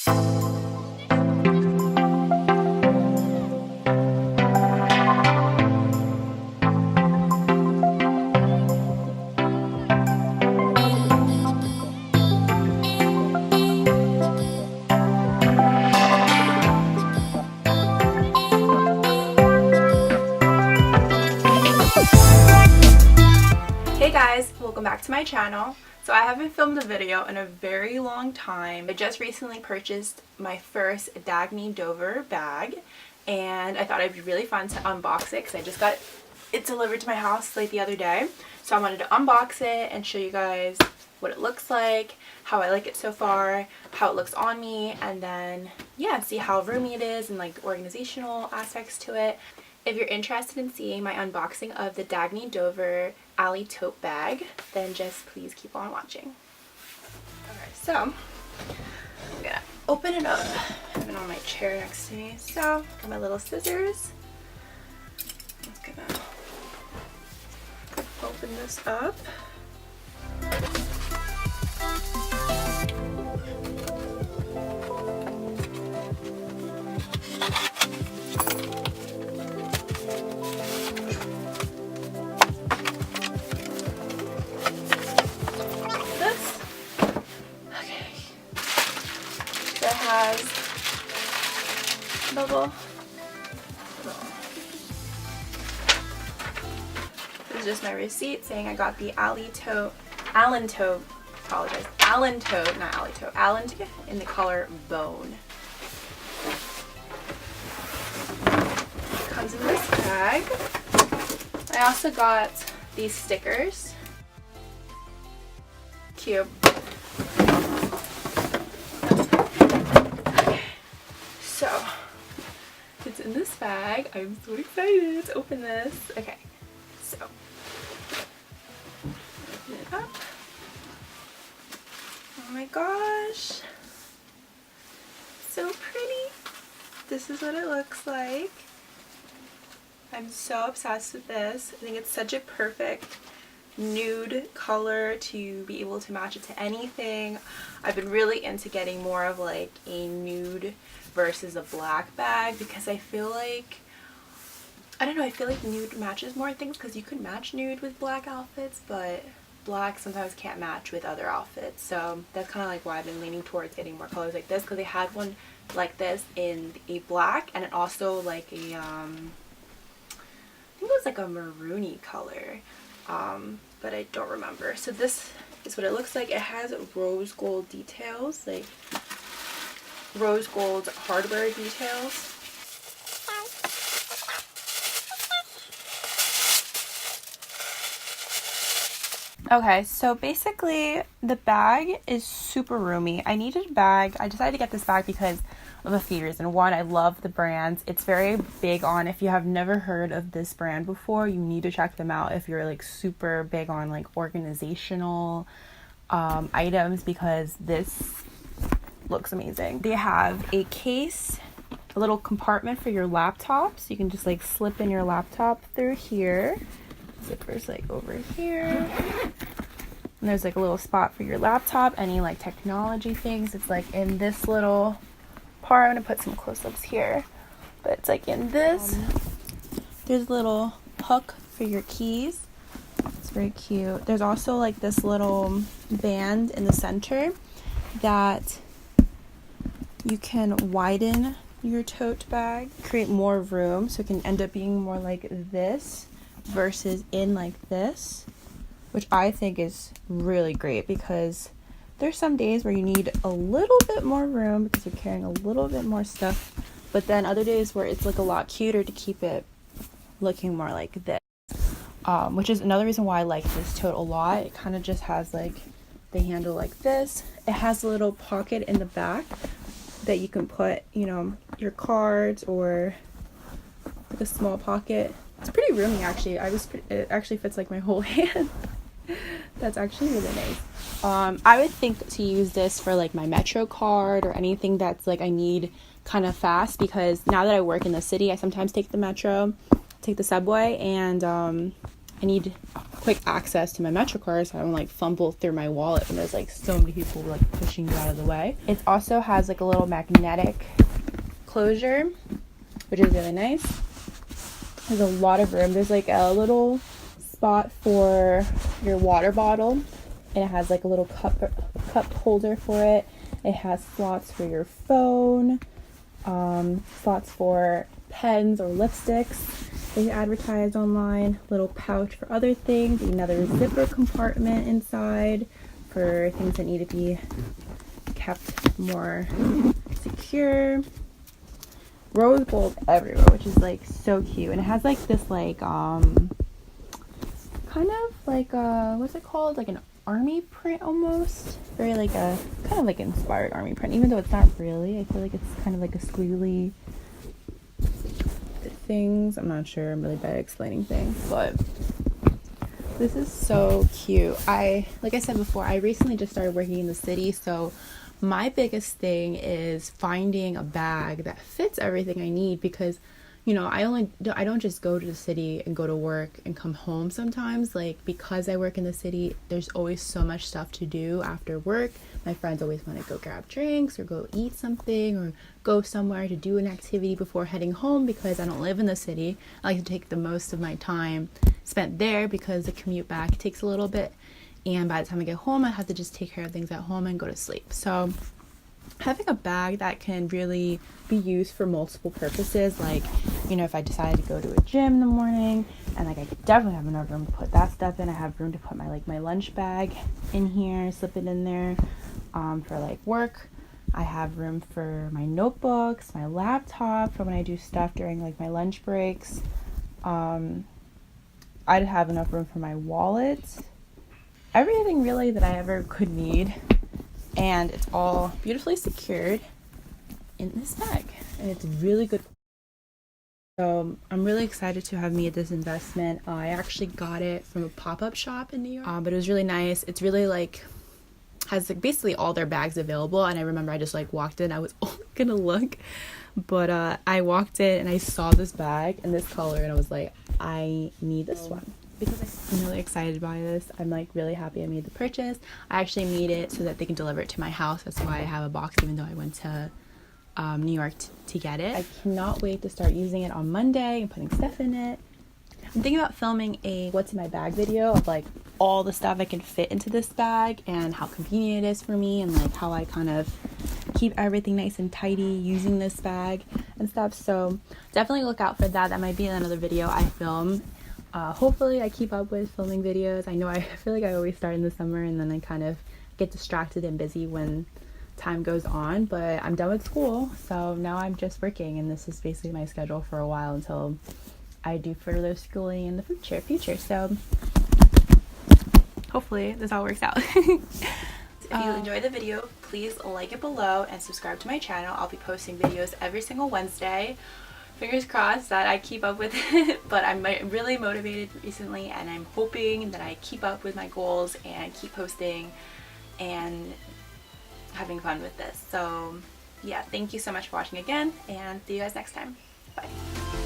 Hey guys, welcome back to my channel. So I haven't filmed a video in a very long time. I just recently purchased my first DAGNE Dover bag and I thought it'd be really fun to unbox it because I just got it delivered to my house like the other day. So I wanted to unbox it and show you guys what it looks like, how I like it so far, how it looks on me, and then yeah, see how roomy it is and like organizational aspects to it. If you're interested in seeing my unboxing of the DAGNE Dover Allyn Tote bag, then just please keep on watching. Alright, so I'm gonna open it up. I have it on my chair next to me. So, got my little scissors. I'm just gonna open this up. Has this is just my receipt saying I got the Allyn Tote, not Allyn Tote, in the color Bone. Comes in this bag. I also got these stickers. Cute. So, it's in this bag. I'm so excited to open this. Okay, so, open it up. Oh my gosh. So pretty. This is what it looks like. I'm so obsessed with this. I think it's such a perfect nude color to be able to match it to anything. I've been really into getting more of like a nude versus a black bag because I feel like, I don't know, I feel like nude matches more things because you can match nude with black outfits, but black sometimes can't match with other outfits. So that's kind of like why I've been leaning towards getting more colors like this, because they had one like this in a black and it also like a I think it was like a maroony color, but I don't remember. So this is what it looks like. It has rose gold details, like rose gold hardware details. Okay, so basically the bag is super roomy. I needed a bag. I decided to get this bag because of a few reasons. One, I love the brand. It's very big on, if you have never heard of this brand before, you need to check them out if you're like super big on like organizational items, because this looks amazing. They have a case, a little compartment for your laptop, so you can just like slip in your laptop through here. Zipper's like over here, and there's like a little spot for your laptop, any like technology things. It's like in this little part. I'm gonna put some close-ups here, but it's like in this. There's a little hook for your keys. It's very cute. There's also like this little band in the center that you can widen your tote bag, create more room, so it can end up being more like this versus in like this, which I think is really great because there's some days where you need a little bit more room because you're carrying a little bit more stuff, but then other days where it's like a lot cuter to keep it looking more like this, which is another reason why I like this tote a lot. It kind of just has like the handle like this. It has a little pocket in the back that you can put, you know, your cards, or like a small pocket. It's pretty roomy actually. It actually fits like my whole hand. That's actually really nice. I would think to use this for like my Metro card or anything that's like I need kind of fast, because now that I work in the city, I sometimes take the Metro, take the subway, and I need quick access to my Metro card so I don't like fumble through my wallet when there's like so many people like pushing you out of the way. It also has like a little magnetic closure, which is really nice. There's a lot of room. There's like a little spot for your water bottle, and it has like a little cup holder for it. It has slots for your phone, slots for pens or lipsticks they advertise online, little pouch for other things, another zipper compartment inside for things that need to be kept more secure. Rose gold everywhere, which is like so cute, and it has like this like kind of like what's it called, like an army print almost, very like a kind of like inspired army print, even though it's not really. I feel like it's kind of like a squiggly things. I'm not sure, I'm really bad at explaining things, but this is so cute. Like I said before, I recently just started working in the city, so my biggest thing is finding a bag that fits everything I need, because you know, I don't just go to the city and go to work and come home sometimes. Like, because I work in the city, there's always so much stuff to do after work. My friends always want to go grab drinks or go eat something or go somewhere to do an activity before heading home, because I don't live in the city. I like to take the most of my time spent there because the commute back takes a little bit. And by the time I get home, I have to just take care of things at home and go to sleep. So having a bag that can really be used for multiple purposes, like, you know, if I decided to go to a gym in the morning, and like I could definitely have enough room to put that stuff in. I have room to put my lunch bag in here, slip it in there for like work. I have room for my notebooks, my laptop for when I do stuff during like my lunch breaks. I'd have enough room for my wallet, everything really that I ever could need. And it's all beautifully secured in this bag, and it's really good. So I'm really excited to have made this investment. I actually got it from a pop-up shop in New York, but it was really nice. It's really like has like basically all their bags available, and I remember I just like walked in. I was only gonna look, but I walked in and I saw this bag in this color, and I was like, I need this one. Because I'm really excited by this. I'm like really happy I made the purchase. I actually made it so that they can deliver it to my house. That's why I have a box, even though I went to New York to get it. I cannot wait to start using it on Monday and putting stuff in it. I'm thinking about filming a what's in my bag video of like all the stuff I can fit into this bag and how convenient it is for me, and like how I kind of keep everything nice and tidy using this bag and stuff. So definitely look out for that. That might be another video I film. Hopefully I keep up with filming videos. I know I feel like I always start in the summer and then I kind of get distracted and busy when time goes on, but I'm done with school, so now I'm just working, and this is basically my schedule for a while until I do further schooling in the future. So hopefully this all works out. If you enjoyed the video, please like it below and subscribe to my channel. I'll be posting videos every single Wednesday. Fingers crossed that I keep up with it, but I'm really motivated recently, and I'm hoping that I keep up with my goals and keep posting and having fun with this. So yeah, thank you so much for watching again, and see you guys next time. Bye.